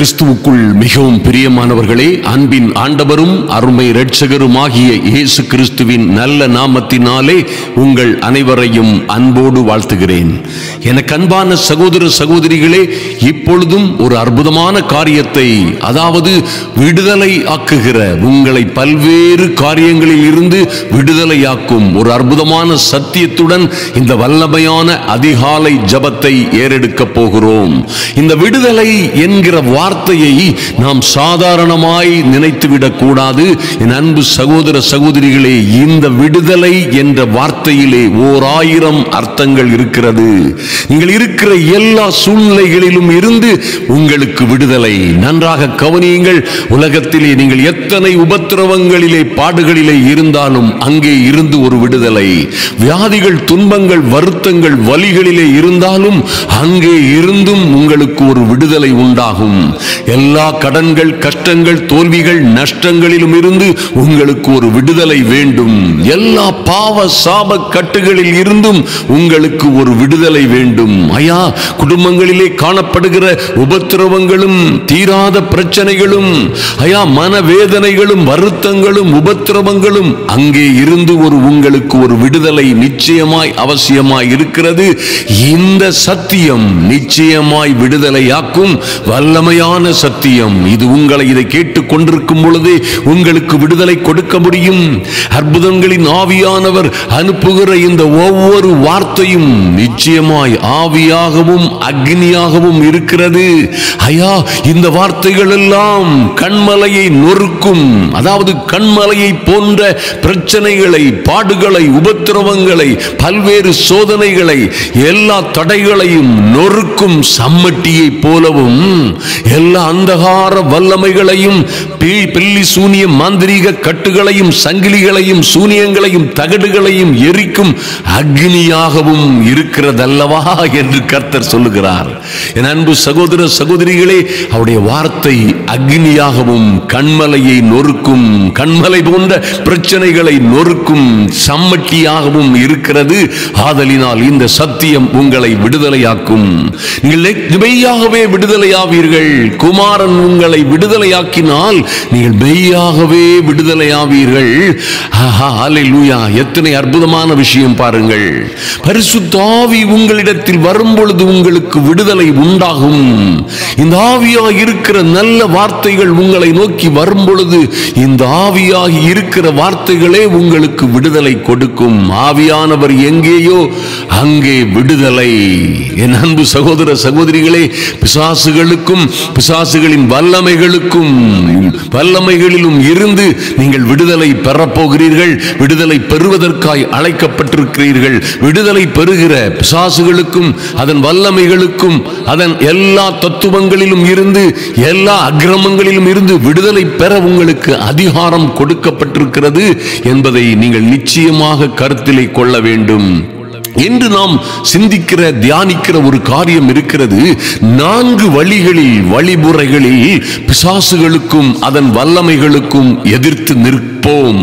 கிறிஸ்துவுக்குள் மிகவும் பிரியமானவர்களே, அன்பின் ஆண்டவரும் அருமை இரட்சகருமாகிய இயேசு கிறிஸ்துவின் நல்ல நாமத்தினாலே உங்கள் அனைவரையும் அன்போடு வாழ்த்துகிறேன். எனக்கு அன்பான சகோதர சகோதரிகளே, இப்பொழுதும் ஒரு அற்புதமான காரியத்தை, அதாவது விடுதலை ஆக்குகிற, உங்களை பல்வேறு காரியங்களில் இருந்து விடுதலையாக்கும் ஒரு அற்புதமான சத்தியத்துடன் இந்த வல்லமையான அதிகாலை ஜபத்தை ஏறெடுக்க போகிறோம். இந்த விடுதலை என்கிற வார்த்தையை நாம் சாதாரணமாய் நினைத்துவிடக் கூடாது. என் அன்பு சகோதர சகோதரிகளே, இந்த விடுதலை என்ற வார்த்தையிலே 1000 அர்த்தங்கள் இருக்கிறது. நீங்கள் இருக்கிற எல்லா சூழ்நிலைகளிலும் இருந்து உங்களுக்கு விடுதலை. நன்றாக கவனியுங்கள். உலகத்திலே நீங்கள் எத்தனை உபத்திரவங்களிலே, பாடுகளிலே இருந்தாலும் அங்கே இருந்து ஒரு விடுதலை. வியாதிகள், துன்பங்கள், வருத்தங்கள், வலிகளிலே இருந்தாலும் அங்கே இருந்தும் உங்களுக்கு ஒரு விடுதலை உண்டாகும். எல்லா கடன்கள், கஷ்டங்கள், தோல்விகள், நஷ்டங்களிலும் இருந்து உங்களுக்கு ஒரு விடுதலை வேண்டும். எல்லா பாவ சாப கட்டுகளில் இருந்தும் உங்களுக்கு ஒரு விடுதலை வேண்டும். ஐயா, குடும்பங்களிலே காணப்படுகிற உபத்திரவங்களும், தீராத பிரச்சனைகளும், ஐயா மனவேதனைகளும், வருத்தங்களும், உபத்திரவங்களும், அங்கே இருந்து உங்களுக்கு ஒரு விடுதலை நிச்சயமாய் அவசியமாய் இருக்கிறது. இந்த சத்தியம் நிச்சயமாய் விடுதலையாக்கும் வல்லமையான சத்தியம். இது உங்களை இதை கேட்டுக் கொண்டிருக்கும் பொழுதே உங்களுக்கு விடுதலை கொடுக்க முடியும். அற்புதங்களின் ஆவியானவர் அனுப்புகிற இந்த ஒவ்வொரு வார்த்தையும் நிச்சயமாய் ஆவியாகவும் அக்னியாகவும் இருக்கிறது. ஐயா, இந்த வார்த்தைகள் எல்லாம் கண்மலையை நொறுக்கும், அதாவது கண்மலையை போன்ற பிரச்சனைகளை, பாடுகளை, உபத்திரவங்களை, பல்வேறு சோதனைகளை, எல்லா தடைகளையும் நொறுக்கும் சம்மட்டியை போலவும், எல்லா அந்தகார வல்லமைகளையும், பில்லி சூனிய மாந்திரீக கட்டுகளையும், சங்கிலிகளையும், சூனியங்களையும், தகடுகளையும் எரிக்கும் அக்னியாகவும் இருக்கிறதல்லவா என்று கர்த்தர் சொல்லுகிறார். என் அன்பு சகோதர சகோதரிகளே, அவருடைய வார்த்தை அக்னியாகவும் கண்மலையை நொறுக்கும், கண்மலை போன்ற பிரச்சனைகளை நொறுக்கும் சம்மட்டியாகவும் இருக்கிறது. ஆதலினால் இந்த சத்தியம் உங்களை விடுதலையாக்கும். நீங்கள் மெய்யாகவே விடுதலையாவீர்கள். குமாரன் உங்களை விடுதலையாக்கினால் நீங்கள் மெய்யாகவே விடுதலையாவீர்கள். ஹல்லேலூயா! எத்தனை அற்புதமான விஷயம் பாருங்கள். பரிசுத்த ஆவி உங்களிடத்தில் வரும் பொழுது உங்களுக்கு விடுதலை உண்டாகும். இந்த ஆவியாய் இருக்கிற நல்ல வார்த்தைகள் உங்களை நோக்கி வரும் பொழுது இந்த ஆவியாகி இருக்கிற வார்த்தைகளே உங்களுக்கு விடுதலை கொடுக்கும். ஆவியானவர் எங்கேயோ அங்கே விடுதலை. என் அன்பு சகோதர சகோதரிகளே, பிசாசுகளுக்கும், பிசாசுகளின் வல்லமைகளிலும் இருந்து நீங்கள் விடுதலை பெறப்போகிறீர்கள். விடுதலை பெறுவதற்காய் அழைக்கப்பட்டிருக்கிறீர்கள். விடுதலை பெறுகிற பிசாசுகளுக்கும், அதன் வல்லமைகளுக்கும், அதன் எல்லா தத்துவங்களிலும் இருந்து, எல்லா அக்கிரமங்களிலும் இருந்து விடுதலை பெற உங்களுக்கு அதிகாரம் கொடுக்கப்பட்டிருக்கிறது என்பதை நீங்கள் நிச்சயமாக கருத்திலே கொள்ள வேண்டும். என்று நாம் சிந்திக்கிற, தியானிக்கிற ஒரு காரியம் இருக்கிறது. 4 வழிகளில், வழிமுறைகளில் பிசாசுகளுக்கும் அதன் வல்லமைகளுக்கும் எதிர்த்து நிற்போம்.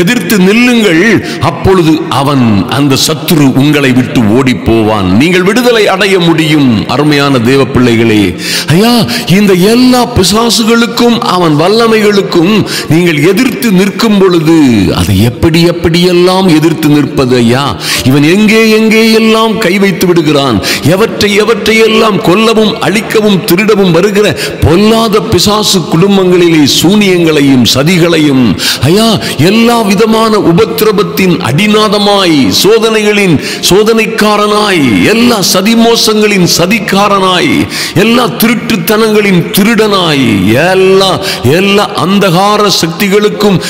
எதிர்த்து நில்லுங்கள். அப்பொழுது அவன், அந்த சத்துரு உங்களை விட்டு ஓடி போவான். நீங்கள் விடுதலை அடைய முடியும். அருமையான தேவ பிள்ளைகளே, ஐயா, இந்த எல்லா பிசாசுகளுக்கும் அவன் வல்லமைகளுக்கும் நீங்கள் எதிர்த்து நிற்கும் பொழுது அதை எப்படியெல்லாம் எதிர்த்து நிற்பது? ஐயா, இவன் எங்கே எல்லாம் கை வைத்து விடுகிறான். எவற்றையெல்லாம் கொல்லவும், அழிக்கவும், திருடவும் வருகிற பொல்லாத பிசாசு குடும்பங்களிலே சூனியங்களையும், சதிகளையும், ஐயா, எல்லா விதமான உபத்திரவத்தின் அடிநாதமாய், சோதனைகளின் சோதனைக்காரனாய், எல்லா சதிமோசங்களின் சதிக்காரனாய், எல்லா திருட்டுத்தனங்களின் திருடனாய், எல்லா அந்தகார சக்திகளுக்கும்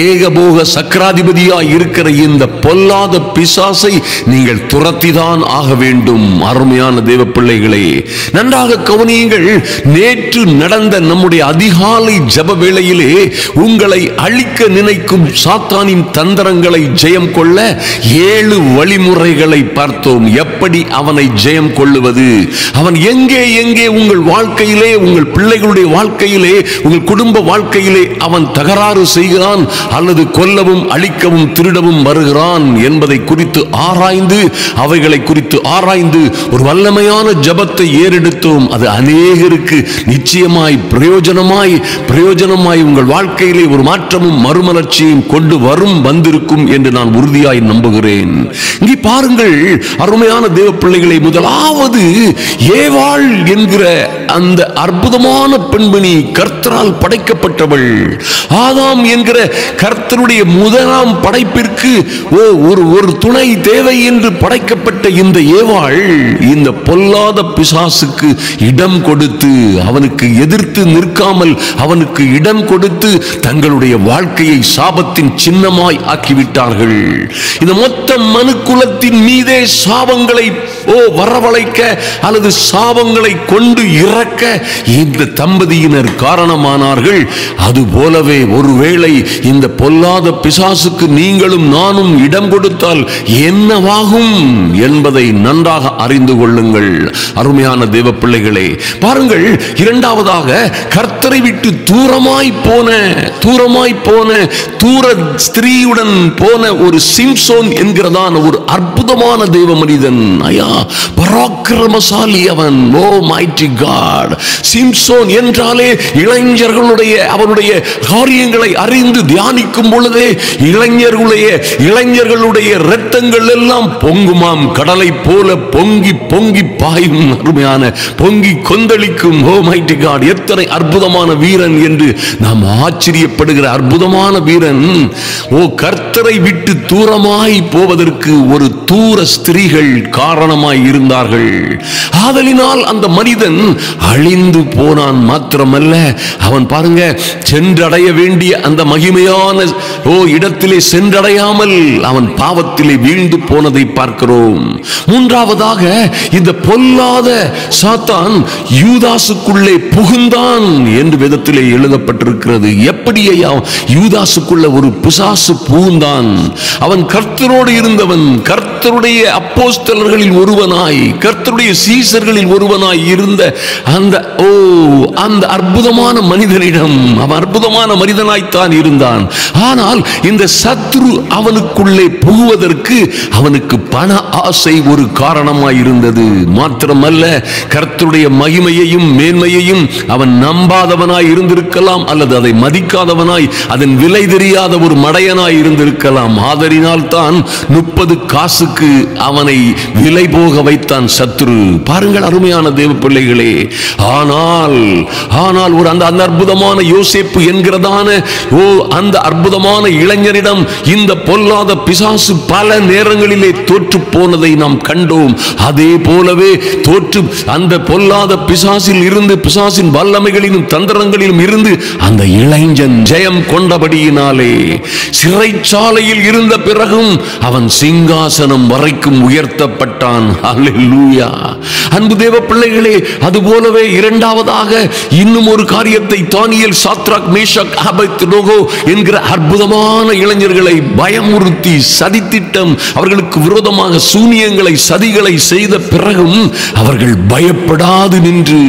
ஏகபோக சக்கராதிபதியாய் இருக்கிற இந்த பொல்லாத பிசாசை நீங்கள் துரத்திதான் ஆக வேண்டும். அருமையான தேவ பிள்ளைகளே, நன்றாக கவனியுங்கள். நேற்று நடந்த நம்முடைய அதிகாலை ஜப வேளையிலே உங்களை அழிக்க நினைக்கும் சாத்தானின் தந்திரங்களை ஜெயம் கொள்ள 7 வழிமுறைகளை பார்த்தோம். எப்படி அவனை ஜெயம் கொள்ளுவது? அவன் எங்கே எங்கே உங்கள் வாழ்க்கையிலே, உங்கள் பிள்ளைகளுடைய வாழ்க்கையிலே, உங்கள் குடும்ப வாழ்க்கையிலே அவன் தகராறு செய்கிறான் அல்லது கொல்லவும் அழிக்கவும் திருடவும் வருகிறான் என்பதை குறித்து ஆராய்ந்து, அவைகளை குறித்து ஆராய்ந்து ஒரு வல்லமையான ஜெபத்தை ஏறெடுத்தோம். அது அநேகருக்கு நிச்சயமாய் பிரயோஜனமாய் உங்கள் வாழ்க்கையிலே ஒரு மாற்றமும் மறுமலர்ச்சியும் கொண்டு வந்திருக்கும் என்று நான் உறுதியாய் நம்புகிறேன். இங்கே பாருங்கள் அருமையான தேவ பிள்ளைகளை, முதலாவது ஏவாள் என்கிற அந்த அற்புதமான பெண்மணி கர்த்தரால் படைக்கப்பட்டவள். ஆதாம் என்கிற கர்த்தருடைய முதலாம் படைப்பிற்கு ஒரு துணை தேவை என்று படைக்கப்பட்ட இந்த ஏவாள் இந்த பொல்லாத பிசாசுக்கு இடம் கொடுத்து, அவனுக்கு எதிர்த்து நிற்காமல் அவனுக்கு இடம் கொடுத்து தங்களுடைய வாழ்க்கையை சாபத்தின் சின்னமாய் ஆக்கிவிட்டார்கள். இந்த மொத்த மனு குலத்தின் மீதே சாபங்களை வரவழைக்க அல்லது சாபங்களை கொண்டு இறக்க இந்த தம்பதியினர் காரணமானார்கள். அதுபோலவே ஒருவேளை இந்த பொல்லாத பிசாசுக்கு நீங்களும் நானும் இடம் கொடுத்தால் என்னவாகும் என்பதை நன்றாக அறிந்து கொள்ளுங்கள். அருமையான தேவ பிள்ளைகளே, பாருங்கள், இரண்டாவதாக கர்த்தரை விட்டு தூரமாய் போன தூர ஸ்திரீயுடன் போன ஒரு சிம்சோன் என்கிறதான ஒரு அற்புதமான தேவ மனிதன். ஐயா, பராக்கிரமசாலி அவன். ஓ மைட்டி காட்! சிம்சோன் என்றாலே இளைஞர்களுடைய அவனுடைய காரியங்களை அறிந்து தியானிக்கும் பொழுதே இளைஞர்களுடைய இரத்தங்கள் எல்லாம் பொங்குமாம். கடலை போல பொங்கி பொங்கி பாயும். அருமையான பொங்கி கொந்தளிக்கும். ஓ மைட்டி காட்! எத்தனை அற்புதமான வீரன் என்று நாம் ஆச்சரியப்படுகிற அற்புதமான வீரன். ஓ, கர்த்தரை விட்டு தூரமாய் போவதற்கு ஒரு தூர ஸ்திரீகள் காரணமாய் இருந்தார்கள். ஆதலினால் அந்த மனிதன் அழிந்து போனான். மாத்திரமல்ல, அவன் பாருங்க, சென்றடைய வேண்டிய அந்த மகிமையான இடத்திலே சென்றடையாமல் அவன் பாவத்திலே வீழ்ந்து போனதை பார்க்கிறோம். மூன்றாவதாக, இந்த பொல்லாத சாத்தான் யூதாசுக்குள்ளே புகுந்தான் என்று வேதத்திலே எழுதப்பட்டிருக்கிறது. எப்படி யூதாசுக்குள்ள ஒரு பிசாசு புகுந்தான்? அவன் கர்த்தரோடு இருந்தவன், கர்த்தருடைய அப்போஸ்தலர்களில் ஒருவனாய், கர்த்தருடைய சீசர்களில் ஒருவனாய் இருந்த அந்த அற்புதமான மனிதனிடம் அவன் அற்புதமான மனிதனாய்த்தான் இருந்தான். ஆனால் இந்த சத்ரு அவனுக்குள்ளே புகுவதற்கு அவனுக்கு பண ஆசை ஒரு காரணமாய் இருந்தது. மாத்திரமல்ல, கர்த்தருடைய மகிமையையும் மேன்மையையும் அவன் நம்பாதவனாய் இருந்திருக்கலாம், அல்லது அதை மதிக்காதவனாய், அதன் விலை தெரியாத ஒரு மடையனாய் இருந்திருக்கலாம். ஆதரினால் தான் 30 காசுக்கு அவனை விலை போக வைத்தான் சத்ரு. பாருங்கள் அருமையான தேவ பிள்ளைகளே, ஆனால் ஒரு அந்த அற்புதமான யோசேப்பு என்கிறதான அந்த அற்புதமான இளைஞரிடம் இந்த பொல்லாத பிசாசு பல நேரங்களிலே தோற்று போனதை நாம் கண்டோம். அதே போலவே தோற்று அந்த பொல்லாத பிசாசில் இருந்து, பிசாசின் வல்லமைகளிலும் தந்திரங்களிலும் இருந்து அந்த இளைஞன் ஜெயம் கொண்டபடியினாலே சிறைச்சாலையில் இருந்த பிறகும் அவன் சிங்காசனம் வரைக்கும் உயர்த்தப்பட்டான். அல்லேலூயா! அன்பு தேவ பிள்ளைகளே, அதுபோலவே இரண்டாவதாக இன்னும் ஒரு காரியத்தை தானியேல், சாத்ராக், மேஷாக், ஆபேத்நேகோ என்கிற அற்புதமான இளைஞர்களை பயமுறுத்தி சதித்திட்டம், அவர்களுக்கு விரோதமாக சூனியங்களை சதிகளை செய்த பிறகும் அவர்கள் பயப்படாது நின்று,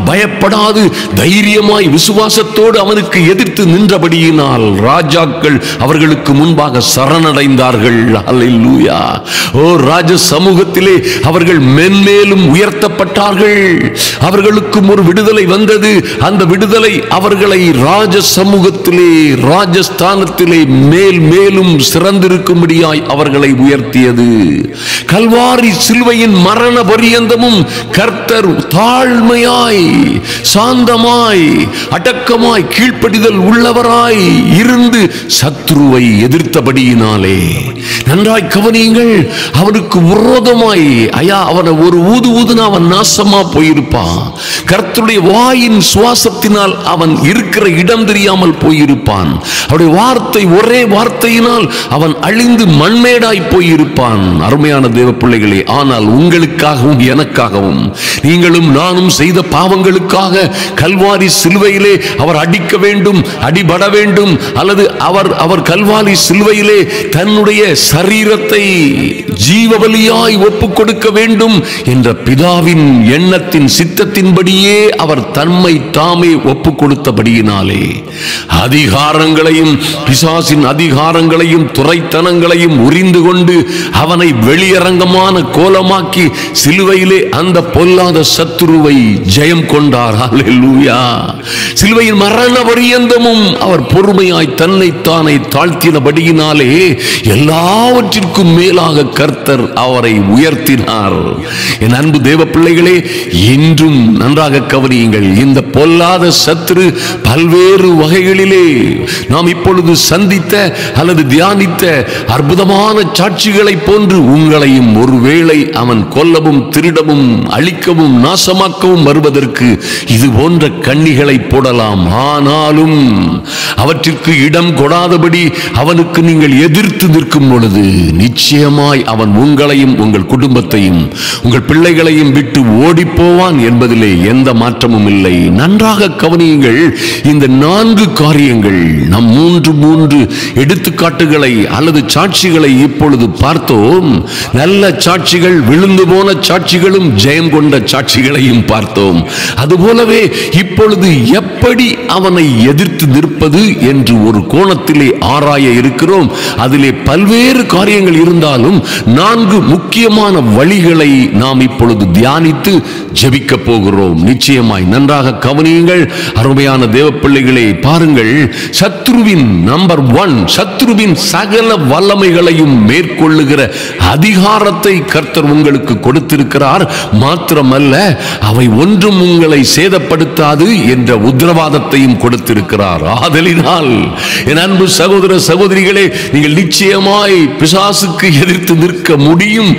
பயப்படாது தைரியமாய் விசுவாசத்தோடு அவனுக்கு எதிர்த்து நின்றபடியினால் ராஜாக்கள் அவர்களுக்கு முன்பாக சரணடைந்தார்கள். அல்லேலூயா! ஓ, ராஜ சமூகத்திலே அவர்கள் மென்மேலும் உயர்த்தப்பட்டார்கள். அவர்களுக்கும் ஒரு விடுதலை வந்தது. அந்த விடுதலை அவர்களை ராஜ சமூகத்திலே, ராஜஸ்தானத்திலே மேல் மேலும் சிறந்திருக்கும்படியாய் அவர்களை உயர்த்தியது. கல்வாரி சிலுவையின் மரண பரியந்தமும் கர்த்தர் தாழ்மையாய், சாந்தமாய், அடக்கமாய், கீழ்ப்படிதல் உள்ளவராய் இருந்து சத்ருவை எதிர்த்தபடியினாலே, நன்றாய் கவனியுங்கள், அவனுக்கு விரோதமாய் அவனை ஒரு ஊதுனா அவன் நாசமா போயிருப்பான். கர்த்தருடைய வாயின் சுவாசத்தினால் அவன் இருக்கிற இடம் தெரியாமல் போயிருப்பான். அவருடைய வார்த்தை, ஒரே வார்த்தையினால் அவன் அழிந்து மண்மேடாய் போயிருப்பான். அருமையான தேவ பிள்ளைகளே, ஆனால் உங்களுக்காகவும் எனக்காகவும் நீங்களும் நானும் செய்த பாவங்களுக்காக கல்வாரி சிலுவையிலே அவர் அடிக்க வேண்டும், அடிபட வேண்டும், அல்லது அவர் கல்வாரி சிலுவையிலே தன்னுடைய சரீரத்தை ஜீவபலியாய் ஒப்புக் கொடுக்க வேண்டும் என்ற பிதாவின் எண்ணத்தின் சித்தத்தின்படியே அவர் தம்மை தாமே ஒப்புக் கொடுத்தபடியினாலே அதிகாரங்களையும் பிசாசின் அதிகாரங்களையும் துரைத்தனங்களையும் உரிந்து கொண்டு அவனை வெளியரங்கமான கோலமாக்கி சிலுவையிலே அந்த பொல்லாத சத்துருவை ஜெயம் கொண்டார். அல்லேலூயா. சிலுவையின் மரண பரியந்தமும் அவர் பொறுமையாய் தன்னைத்தானே தாழ்த்தினபடியினாலே எல்லாவற்றிற்கும் மேலாக கர்த்தர் அவரை உயர்த்தினார். என் அன்பு தேவ பிள்ளைகளே, இன்றும் நன்றாக கவனியுங்கள். இந்த பொல்லாத சத்துரு பல்வேறு வகைகளிலே நாம் இப்பொழுது சந்தித்த அல்லது தியானித்த அற்புதமான சாட்சிகளை போன்று உங்களையும் ஒருவேளை அவன் கொல்லவும் திருடவும் அழிக்கவும் நாசமாக்கவும் வருவதற்கு இது போன்ற கண்ணிகளை போடலாம். ஆனாலும் அவற்றிற்கு இடம் கொடாதபடி அவனுக்கு நீங்கள் எதிர்த்து நிற்கும் பொழுது நிச்சயமாய் அவன் உங்களையும் உங்கள் குடும்பத்தையும் உங்கள் பிள்ளைகளையும் விட்டு ஓடி போவான் என்பதிலே எந்த மாற்றமும் இல்லை. நன்றாக கவனியுங்கள். இந்த 4 காரியங்கள் நம் 3 எடுத்துக்காட்டுகளை அல்லது சாட்சிகளை இப்பொழுது பார்த்தோம். நல்ல சாட்சிகள், விழுந்து போன சாட்சிகளும் ஜெயம் கொண்ட சாட்சிகளையும் பார்த்தோம். அதுபோலவே இப்பொழுது எப்படி அவனை எதிர்த்து நிற்பது என்று ஒரு கோணத்திலே ஆராய இருக்கிறோம். அதிலே பல்வேறு காரியங்கள் இருந்தாலும் 4 முக்கியமான வழிகளை நாம் இப்பொழுது தியானித்து ஜெபிக்க போகிறோம். நிச்சயமாய் நன்றாக கவனியுங்கள் அருமையான தேவ பிள்ளைகளே. பாருங்கள், சத்ருவின் நம்பர் 1, சத்ருவின் சகல வல்லமைகளையும் மேற்கொள்ளுகிற அதிகாரத்தை கர்த்தர் உங்களுக்கு கொடுத்திருக்கிறார். மாத்திரமல்ல, அவை ஒன்றும் உங்களை சேதப்படுத்தாது என்ற உத்தரவாதத்தையும் கொடுத்திருக்கிறார். ஆதலினால் என் அன்பு சகோதர சகோதரிகளே, நீங்கள் நிச்சயமாய் பிசாசுக்கு எதிர்த்து நிற்க முடியும்.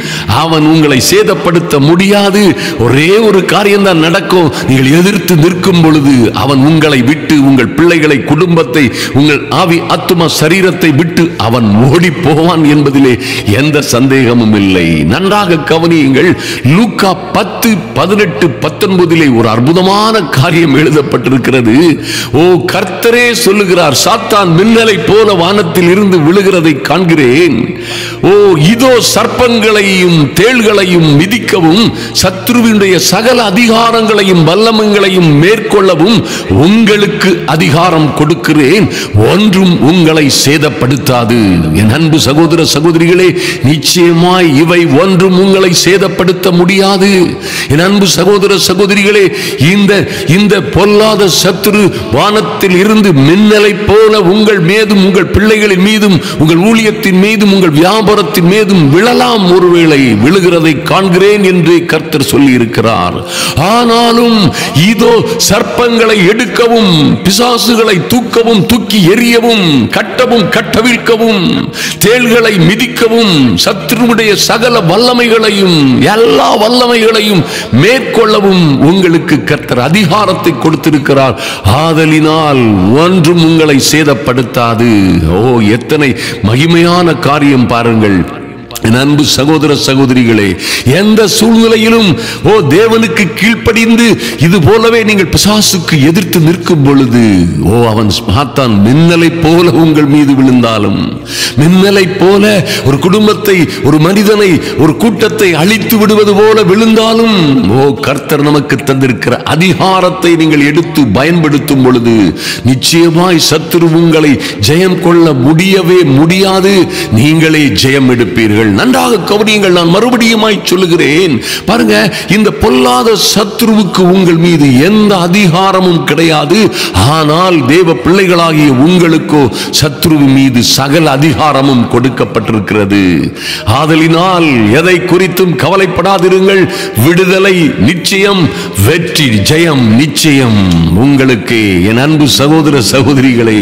அவன் உங்களை சேதப்படுத்த முடியாது. ஒரே ஒரு காரியம் தான் நடக்கும். நீங்கள் எதிர்த்து நிற்கும் பொழுது அவன் உங்களை விட்டு, உங்கள் பிள்ளைகளை, குடும்பத்தை, உங்கள் ஆவி ஆத்தும சரீரத்தை விட்டு அவன் ஓடி போவான் என்பதிலே எந்த சந்தேகமும் இல்லை. நன்றாக கவனியுங்கள். லூக்கா 10:18-19 ஒரு அற்புதமான காரியம் எழுதப்பட்டிருக்கிறது. ஓ, கர்த்தரே சொல்லுகிறார், சாத்தான் மின்னலை போல வானத்தில் இருந்து விழுகிறதை காண்கிறேன். ஓ, இதோ சர்ப்பங்களையும் தேள்களையும் மிதிக்கவும் சத்ருவினுடைய சகல அதிகாரங்களையும் வல்லமைகளையும் மேற்கொள்ளவும் உங்களுக்கு அதிகாரம் கொடுக்கிறேன், ஒன்றும் உங்களை சேதப்படுத்தாது. என் அன்பு சகோதர சகோதரிகளே, நிச்சயமாய் இவை ஒன்றும் உங்களை சேதப்படுத்த முடியாது. என் அன்பு சகோதர சகோதரிகளே, இந்த பொல்லாத சத்துரு வானத்தில் இருந்து மின்னலை போல உங்கள் மீதும், உங்கள் பிள்ளைகளின் மீதும், உங்கள் ஊழியத்தின் மீதும், உங்கள் வியாபாரத்தின் மீதும் விழலாம். ஒருவேளை விழுகிறதை காண்கிறேன் என்று கர்த்தர் சொல்லி இருக்கிறார். ஆனாலும் இதோ சர்ப்பங்களை எடுக்கவும், பிசாசுகளை தூக்கவும், தூக்கி எறியவும், கட்டவும், கட்டவிழ்க்கவும், தேள்களை மிதிக்கவும், சத்துருவுடைய சகல வல்லமைகளையும், எல்லா வல்லமைகளையும் மேற்கொள்ளவும் உங்களுக்கு கர்த்தர் அதிகாரத்தை கொடுத்திருக்கிறார். ஆதலினால் ஒன்றும் உங்களை சேதப்படுத்தாது. ஓ, எத்தனை மகிமையான காரியம் பாருங்கள். என் அன்பு சகோதர சகோதரிகளே, எந்த சூழ்நிலையிலும் ஓ தேவனுக்கு கீழ்ப்படிந்து இது போலவே நீங்கள் பிசாசுக்கு எதிர்த்து நிற்கும் பொழுது, ஓ அவன் சாத்தான் மின்னலை போல உங்கள் மீது விழுந்தாலும், மின்னலை போல ஒரு குடும்பத்தை, ஒரு மனிதனை, ஒரு கூட்டத்தை அழித்து விடுவது போல விழுந்தாலும், ஓ கர்த்தர் நமக்கு தந்திருக்கிற அதிகாரத்தை நீங்கள் எடுத்து பயன்படுத்தும் பொழுது நிச்சயமாய் சத்துரு உங்களை ஜெயம் கொள்ள முடியவே முடியாது. நீங்களே ஜெயம் எடுப்பீர்கள். நன்றாக கவனியுங்கள். நான் மறுபடியுமாய் சொல்லுகிறேன். பாருங்க, இந்த பொல்லாத சத்துருவுக்கு உங்கள் மீது எந்த அதிகாரமும் கிடையாது. ஆனால் தேவ பிள்ளைகளாகிய உங்களுக்கோ சத்துருவின் மீது சகல அதிகாரமும் கொடுக்கப்பட்டிருக்கிறது. ஆதலினால் எதை குறித்தும் கவலைப்படாதிருங்கள். விடுதலை நிச்சயம், வெற்றி ஜெயம் நிச்சயம் உங்களுக்கு. என் அன்பு சகோதர சகோதரிகளே,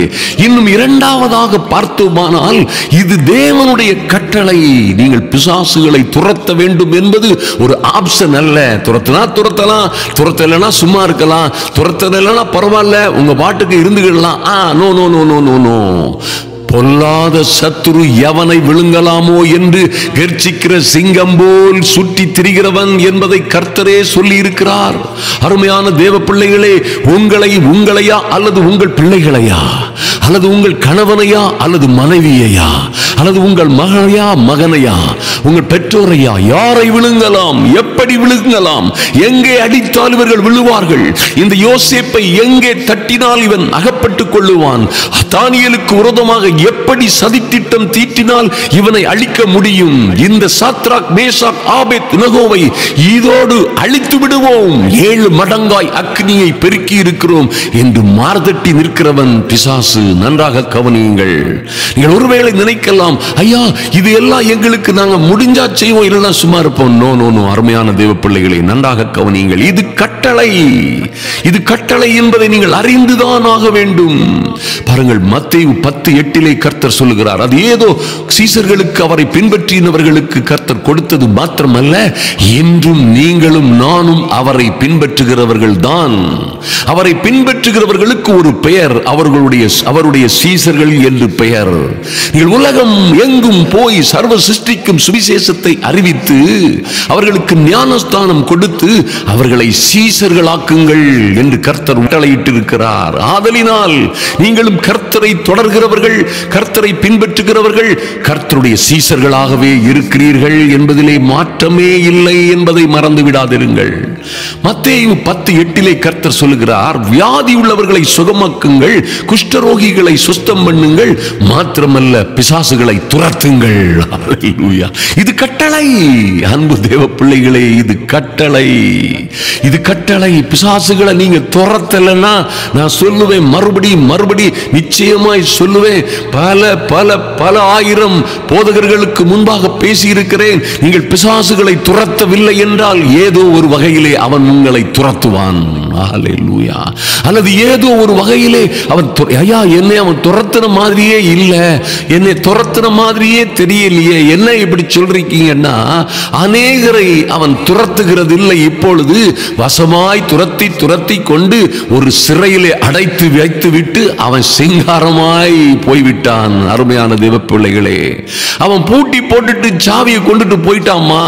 இன்னும் இரண்டாவதாக பார்த்தோமானால், இது தேவனுடைய கட்டளை. நீங்கள் பிசாசுகளை துரத்த வேண்டும் என்பது ஒரு ஆப்ஷன் அல்ல. துரத்தினா துரத்தலாம், துரத்தலைன்னா சும்மா இருக்கலாம், துரத்தலைன்னா பரவாயில்ல, உங்க பாட்டுக்கு இருந்துக்கலாம். No no no no no no. பொல்லாத சத்துரு எவனை விழுங்கலாமோ என்று கர்ச்சிக்கிற சிங்கம் போல் சுற்றி திரிகிறவன் என்பதை கர்த்தரே சொல்லி இருக்கிறார். அருமையான தேவ பிள்ளைகளே, உங்களையா அல்லது உங்கள் பிள்ளைகளையா அல்லது உங்கள் கணவனையா அல்லது மனைவியையா அல்லது உங்கள் மகனையா மகனையா உங்கள் பெற்றோரையா யாரை விழுங்கலாம், எப்படி விழுங்கலாம், எங்கே அடித்தால் இவர்கள் விழுவார்கள், இந்த யோசேப்பை எங்கே தட்டினால் இவன் அகப்பட்டுக் கொள்ளுவான், தானியேலுக்கு விரோதமாக எப்படி சதித்திட்டம் தீட்டினால் இவனை அழிக்க முடியும், இந்த சாத்ராக் மேஷாக் ஆபேத்நேகோவை இதோடு அழித்து விடுவோம், 7 மடங்காய் அக்னியை பெருக்கி இருக்கிறோம் என்று மார்தட்டி நிற்கிறவன் பிசாசு. நன்றாக கவனியுங்கள். நீங்கள் ஒருவேளை நினைக்கலாம், ஐயா இது எல்லாம் எங்களுக்கு நாங்க முடிஞ்சா செய்வோம், இல்லைன்னா சும்மா இருப்போம். No no no. அருமையான தேவ பிள்ளைகளை நன்றாக கவனியுங்கள். இது கட்டளை, இது கட்டளை என்பதை நீங்கள் அறிந்துதான் ஆக வேண்டும். பாருங்கள், மத்தேயு 10:8 கர்த்தர் சொல்லுகிறார், அது ஏதோ சீசர்களுக்கு அவரை பின்பற்றினவர்களுக்கு கர்த்தர் கொடுத்தது மாத்திரமல்ல, என்றும் நீங்களும் நானும் அவரை பின்பற்றுகிறவர்கள் தான். அவரை பின்பற்றுகிறவர்களுக்கு ஒரு பெயர், அவருடைய சீசர்கள் என்று பெயர். நீங்கள் உலகம் எங்கும் போய் சர்வ சிருஷ்டிக்கும் சுவிசேஷத்தை அறிவித்து அவர்களுக்கு ஞானஸ்தானம் கொடுத்து அவர்களை சீசர்களாக்குங்கள் என்று கர்த்தர் கட்டளையிட்டிருக்கிறார். ஆதலினால் நீங்களும் கர்த்தரை தொடர்கிறவர்கள், கர்த்தரை பின்பற்றுகிறவர்கள், கர்த்தருடைய சீசர்களாகவே இருக்கிறீர்கள் என்பதிலே மாற்றமே இல்லை என்பதை மறந்து விடாதிருங்கள். மத்தேயு 10:8 கர்த்தர் சொல்லுகிறார், வியாதி உள்ளவர்களை சுகமாக்குங்கள், குஷ்டரோகிகளை சுஸ்தம் பண்ணுங்கள், மாத்திரமல்ல பிசாசுகளை துரத்துங்கள். ஹல்லேலூயா. இது கட்டளை. அன்பு தேவ பிள்ளைகளே, இது கட்டளை, இது கட்டளை. பிசாசுகளை நீங்க துரத்தலன்னா நான் சொல்லுவேன், மறுபடி நிச்சயமாய் சொல்லுவேன். பல பல பல ஆயிரம் போதகர்களுக்கு முன்பாக பேசி இருக்கிறேன். நீங்கள் பிசாசுகளை துரத்தவில்லை என்றால் ஏதோ ஒரு வகையிலே அவன் உங்களை துரத்துவான். ஹல்லேலூயா. அல்லது ஏதோ ஒரு வகையிலே அவன், ஐயா என்னை அவன் துரத்துன மாதிரியே இல்ல, என்னை துரத்துன மாதிரியே தெரியலையே, என்ன இப்படி சொல்றீங்கன்னா, அநேகரை அவன் துரத்துகிறது இல்லை, இப்பொழுது வசமாய் துரத்தி துரத்தி கொண்டு ஒரு சிறையிலே அடைத்து வைத்து விட்டு அவன் சிங்காரமாய் போய்விட்டான். அருமையான தேவ பிள்ளைகளே, அவன் பூட்டி போட்டுட்டு சாவியை கொண்டுட்டு போயிட்டாமா.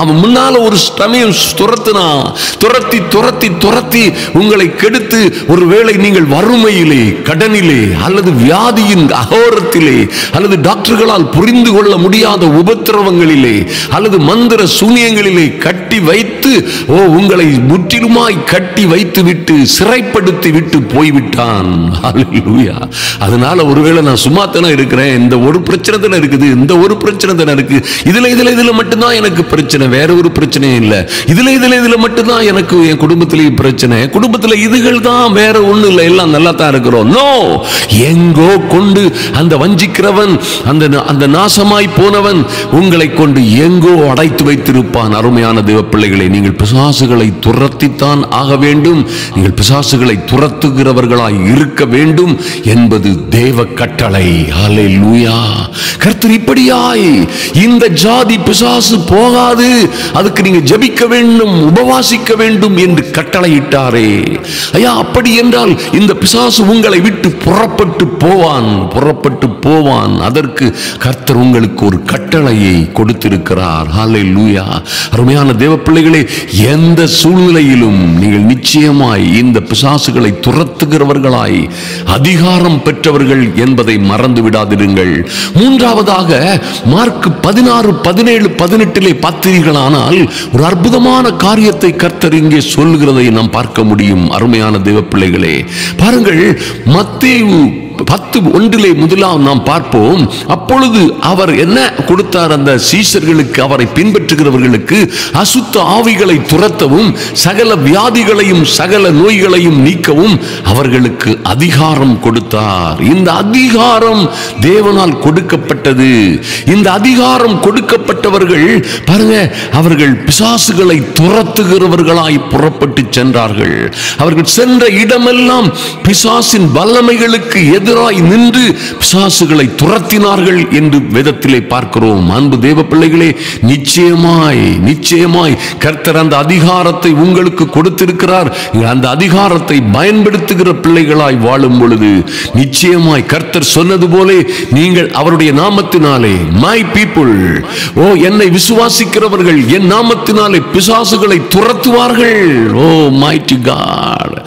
அவன் முன்னால ஒரு சமயம் துரத்துனான், துரத்தி துரத்தி துரத்தி உங்களை கெடுத்து, ஒருவேளை நீங்கள் வறுமையிலே, கடனிலே, அல்லது வியாதியின் அகோரத்திலே, அல்லது டாக்டர்களால் புரிந்து கொள்ள முடியாத உபத்திரவங்களிலே, அல்லது மந்திர சூனியங்களிலே கட்டி வைத்து உங்களை முற்றிலுமாய் கட்டி வைத்து விட்டு சிறைப்படுத்தி விட்டு போய்விட்டான். ஹல்லேலூயா. அதனால ஒருவேளை நான் சும்மா தானே இருக்கிறேன், இந்த ஒரு பிரச்சனை தானே இருக்குது, இந்த ஒரு பிரச்சனை தானே இருக்கு, இதுல மட்டும்தான் எனக்கு பிரச்சனை, வேற ஒரு பிரச்சனையும் இல்லை, இதுல மட்டும்தான் எனக்கு என் குடும்பத்திலேயே பிரச்சனை, குடும்பத்துல இதுகள் தான், வேற ஒண்ணு இல்லை, எல்லாம் நல்லா தான் இருக்கிறோம். நோ, எங்கோ கொண்டு அந்த வஞ்சிக்கிறவன், அந்த நாசமாய் போனவன் உங்களை கொண்டு எங்கோ அடைத்து வைத்திருப்பான். அருமையான தேவ பிள்ளைகளை, நீங்கள் பிசாசுகளை துரத்தித்தான் ஆக வேண்டும். நீங்கள் பிசாசுகளை துரத்துகிறவர்களாய் இருக்க வேண்டும் என்பது தேவ கட்டளை. ஹல்லேலூயா. கர்த்தர் இப்படியாய் இந்த ஜாதி பிசாசு போகாது, அதுக்கு நீங்க ஜெபிக்க வேண்டும், உபவாசிக்க வேண்டும் என்று கட்டளையிட்டாரே. ஐயா, அப்படி என்றால் இந்த பிசாசு உங்களை விட்டு புறப்பட்டு போவான். அதற்கு கர்த்தர் உங்களுக்கு ஒரு கட்டளையை கொடுத்திருக்கிறார். ஹல்லேலூயா. அருமையான தேவ பிள்ளைகளே, எந்த சூழ்நிலையிலும் நீங்கள் நிச்சயமாய் இந்த பிசாசுகளை துரத்துகிறவர்களாய் அதிகாரம் பெற்றவர்கள் என்பதை மறந்து விடாதிருங்கள். மூன்றாவதாக மார்க் 16:17-18 பார்த்தீர்களானால் ஒரு அற்புதமான காரியத்தை கர்த்தர் இங்கே சொல்லுகிறதை நாம் பார்க்க முடியும். அருமையான தேவ பிள்ளைகளே, பாருங்கள், மத்தேயு 10:1 முதலாவது நாம் பார்ப்போம். அப்பொழுது அவர் என்ன கொடுத்தார்? அந்த சீஷர்களுக்கு, அவரை பின்பற்றுகிறவர்களுக்கு அசுத்த ஆவிகளை துரத்தவும் சகல வியாதிகளையும் சகல நோய்களையும் நீக்கவும் அவர்களுக்கு அதிகாரம் கொடுத்தார். இந்த அதிகாரம் தேவனால் கொடுக்கப்பட்டது. இந்த அதிகாரம் கொடுக்கப்பட்டவர்கள் பாருங்க, அவர்கள் பிசாசுகளை துரத்துகிறவர்களாய் புறப்பட்டு சென்றார்கள். அவர்கள் சென்ற இடமெல்லாம் பிசாசின் வல்லமைகளுக்கு எதிராக எதிராய் நின்று பிசாசுகளை துரத்தினார்கள் என்று வேதத்திலே பார்க்கிறோம். அன்பு தேவ பிள்ளைகளே, நிச்சயமாய் கர்த்தர் அந்த அதிகாரத்தை உங்களுக்கு கொடுத்திருக்கிறார். அந்த அதிகாரத்தை பயன்படுத்துகிற பிள்ளைகளாய் வாழும் பொழுது நிச்சயமாய் கர்த்தர் சொன்னது போல நீங்கள் அவருடைய நாமத்தினாலே, மை பீப்புள், என்னை விசுவாசிக்கிறவர்கள் என் நாமத்தினாலே பிசாசுகளை துரத்துவார்கள். ஓ மைட்டி காட்,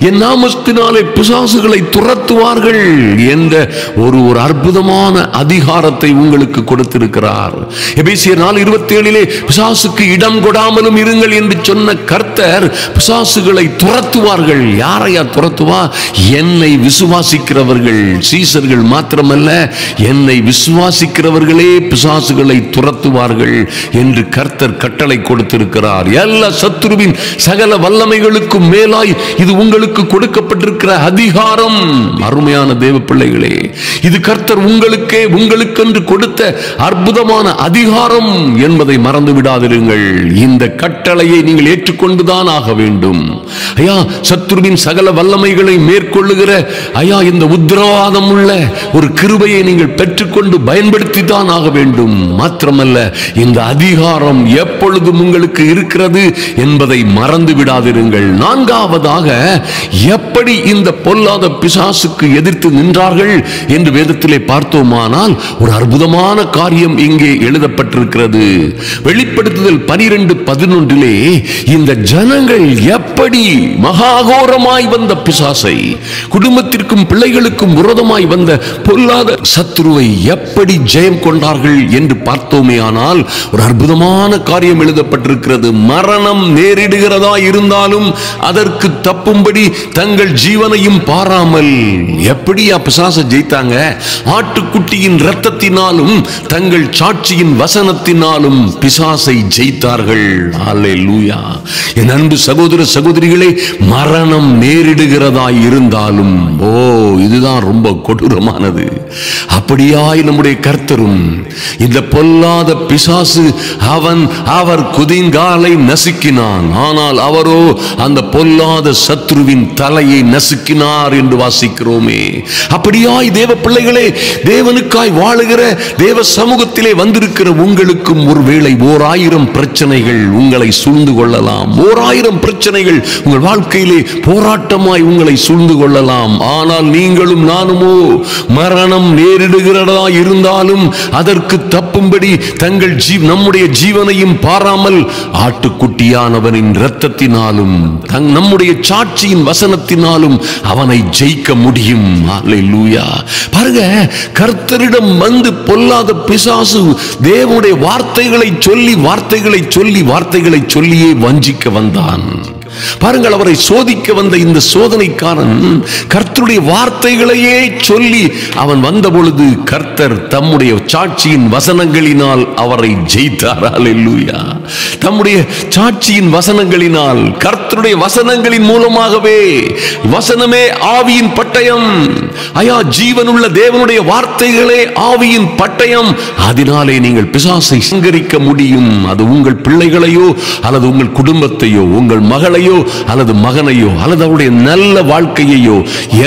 என் நாமத்தினாலே பிசாசுகளை துரத்துவார்கள் என்ற ஒரு அற்புதமான அதிகாரத்தை உங்களுக்கு கொடுத்திருக்கிறார். எபேசியர் 4:27 பிசாசுக்கு இடம் கொடாமலும் இருங்கள் என்று சொன்ன கர்த்தர் பிசாசுகளை துரத்துவார்கள். யாரையா துரத்துவா? என்னை விசுவாசிக்கிறவர்கள். சீசர்கள் மாத்திரமல்ல, என்னை விசுவாசிக்கிறவர்களே பிசாசுகளை துரத்துவார்கள் என்று கர்த்தர் கட்டளை கொடுத்திருக்கிறார். எல்லா சத்துருவின் சகல வல்லமைகளுக்கும் மேலாய் இது உங்களுக்கு கொடுக்கப்பட்டிருக்கிற அதிகாரம். அருமையான தேவ பிள்ளைகளே, இது கர்த்தர் உங்களுக்கென்று கொடுத்த அற்புதமான அதிகாரம் என்பதை மறந்து விடாதிருங்கள். இந்த கட்டளையை நீங்கள் ஏற்றுக்கொண்டுதான் ஆக வேண்டும். ஐயா, சத்துருவின் சகல வல்லமைகளை மேற்கொள்ளுகிற இந்த உத்தரவாதம் உள்ள ஒரு கிருபையை நீங்கள் பெற்றுக்கொண்டு பயன்படுத்தி தான் ஆக வேண்டும். மாத்திரமல்ல, இந்த அதிகாரம் எப்பொழுதும் உங்களுக்கு இருக்கிறது என்பதை மறந்து விடாதிருங்கள். நான்காவதாக, எப்படி இந்த பொல்லாத பிசாசுக்கு எதிர்த்து நின்றார்கள் என்று வேதத்திலே பார்த்தோமானால் ஒரு அற்புதமான காரியம் இங்கே எழுதப்பட்டிருக்கிறது. வெளிப்படுத்துதல் 12:11 இந்த ஜனங்கள் எப்படி மகாகோரமாய் வந்த பிசாசை, குடும்பத்திற்கும் பிள்ளைகளுக்கும் விரோதமாய் வந்த பொல்லாத சத்துருவை எப்படி ஜெயம் கொண்டார்கள் என்று பார்த்தோமே ஆனால் ஒரு அற்புதமான காரியம் எழுதப்பட்டிருக்கிறது. மரணம் நேரிடுகிறதா இருந்தாலும் அதற்கு தப்பும்படி தங்கள் ஜீவனையும் பாராமல் எப்படியா பிசாசை ஜெயித்தாங்க? ஆட்டுக்குட்டியின் இரத்தத்தினாலும் தங்கள் சாட்சியின் வசனத்தினாலும் பிசாசை ஜெயித்தார்கள். அல்லேலூயா. என் அன்பு சகோதர சகோதரிகளே, மரணம் நேரிடுகிறதா இருந்தாலும் இதுதான் ரொம்ப கொடூரமானது. அப்படியாய் நம்முடைய கர்த்தரும் இந்த பொல்லாத பிசாசு அவர் குதிங்காலை நசுக்கினான், ஆனால் அவரோ அந்த பொல்லாத சத்ருவின் தலையை நசுக்கினார் என்று வாசிக்கிறோமே. அப்படியாய் தேவ பிள்ளைகளே, தேவனுக்காய் வாழுகிற தேவ சமூகத்திலே வந்திருக்கிற உங்களுக்கும் ஒருவேளை 1000 பிரச்சனைகள் உங்களை சூழ்ந்து கொள்ளலாம். 1000 பிரச்சனைகள் உங்கள் வாழ்க்கையிலே போராட்டமாய் உங்களை சூழ்ந்து கொள்ளலாம். ஆனால் நீங்களும் நானுமோ மரணம் நேரிடுகிறதா இருந்தாலும் அதற்கு தப்பும்படி தங்கள் நம்முடைய ஜீவனையும் பாராமல் ஆட்டுக்குட்டியானவனின் இரத்தத்தினாலும் நம்முடைய சாட்சியின் வசனத்தினாலும் அவனை ஜெயிக்க முடியும். அல்லேலூயா. பாருங்க, கர்த்தரிடம் வந்து பொல்லாத பிசாசு தேவனுடைய வார்த்தைகளை சொல்லியே வஞ்சிக்க வந்தான். பாருங்கள், அவரை சோதிக்க வந்த இந்த சோதனைக்காரன் கர்த்தருடைய வார்த்தைகளையே சொல்லி அவன் வந்த பொழுது கர்த்தர் தம்முடைய சாட்சியின் வசனங்களினால் அவரை ஜெயித்தார். அல்லேலூயா. தம்முடைய சாட்சியின் வசனங்களினால், கர்த்தருடைய வசனங்களின் மூலமாகவே, வசனமே ஆவியின் பட்டயம். ஜீவனுள்ள தேவனுடைய வார்த்தைகளே ஆவியின் பட்டயம். அதனாலே நீங்கள் பிசாசை சங்கரிக்க முடியும். அது உங்கள் பிள்ளைகளையோ அல்லது உங்கள் குடும்பத்தையோ, உங்கள் மகளையோ அல்லது மகனையோ அல்லது அவருடைய நல்ல வாழ்க்கையையோ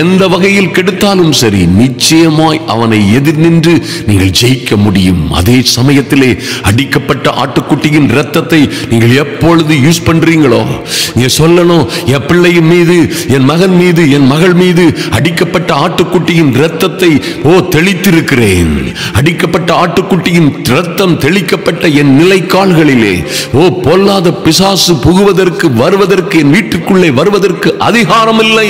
எந்த வகையில் கெடுத்தாலும் சரி, நிச்சயமாய் அவனை எதிர் நின்று நீங்கள் ஜெயிக்க முடியும். அதே சமயத்திலே அடிக்கப்பட்ட ஆட்டுக்குட்டியின் இரத்தத்தை நீங்கள் எப்பொழுது யூஸ் பண்றீங்களோ, நீங்க சொல்லணும், என் பிள்ளையின் மீது, என் மகன் மீது, என் மகள் மீது அடிக்கப்பட்ட ஆட்டுக்குட்டியின் இரத்தத்தை தெளித்திருக்கிறேன். அடிக்கப்பட்ட ஆட்டுக்குட்டியின் இரத்தம் தெளிக்கப்பட்ட என் நிலைக்கால்களிலே பொல்லாத பிசாசு புகுவதற்கு, வருவதற்கு, என் வீட்டுக்குள்ளே வருவதற்கு அதிகாரம் இல்லை.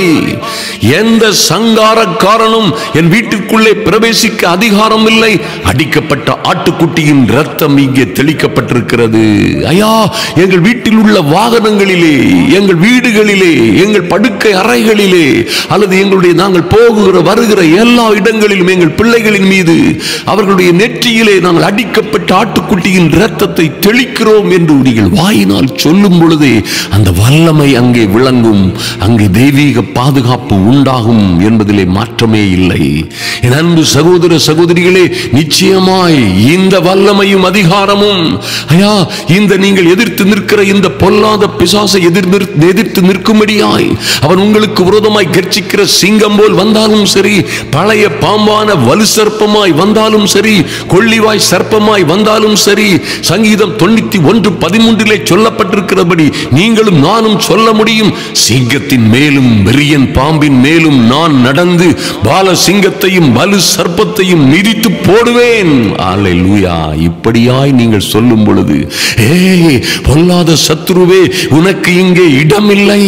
எந்த சங்காரக்காரனும் என் வீட்டுக்குள்ளே பிரவேசிக்க அதிகாரம் இல்லை. அடிக்கப்பட்ட ஆட்டுக்குட்டியின் இரத்தம் இங்கே தெளிக்கப்பட்டிருக்கிறது. எங்கள் வீட்டில் உள்ள வாகனங்களிலே, எங்கள் வீடுகளிலே, எங்கள் படுக்கை அறைகளிலே அல்லது எங்களுடைய நாங்கள் போகிற வருகிற எல்லா இடங்களிலும் எங்கள் பிள்ளைகளின் மீது, அவர்களுடைய நெற்றியிலே நாங்கள் அடிக்கப்பட்ட ஆட்டுக்குட்டியின் இரத்தத்தை தெளிக்கிறோம் என்று நீங்கள் வாயினால் சொல்லும் பொழுதே அந்த வல்ல வல்லமை அங்கே விளங்கும், அங்கே தெய்வீக பாதுகாப்பு உண்டாகும் என்பதிலே மாற்றமே இல்லை. என் அன்பு சகோதர சகோதரிகளே, நிச்சயமாய் இந்த வல்லமையும் அதிகாரமும் ஐயா இந்த நீங்கள் எதிர்த்து நிற்கிற இந்த பொல்லாத பிசாசை எதிர்த்து நிற்கும்படியாய் அவன் உங்களுக்கு விரோதமாய் கர்ச்சிக்கிற சிங்கம் போல் வந்தாலும் சரி, பழைய பாம்பான வலு சர்ப்பமாய் வந்தாலும் சரி, கொள்ளிவாய் சர்ப்பமாய் வந்தாலும் சரி, சங்கீதம் 91:13 சொல்லப்பட்டிருக்கிறபடி நீங்களும் நானும் சொல்ல முடியும், சிங்கத்தின் மேலும் வெறியன் பாம்பின் மேலும் நான் நடந்து பால சிங்கத்தையும் வலு சர்ப்பத்தையும் மிதித்து போடுவேன். அல்லேலூயா. இப்படியாய் நீங்கள் சொல்லும் பொழுது, ஏய் பொல்லாத சத்துருவே, உனக்கு இங்கே இடமில்லை.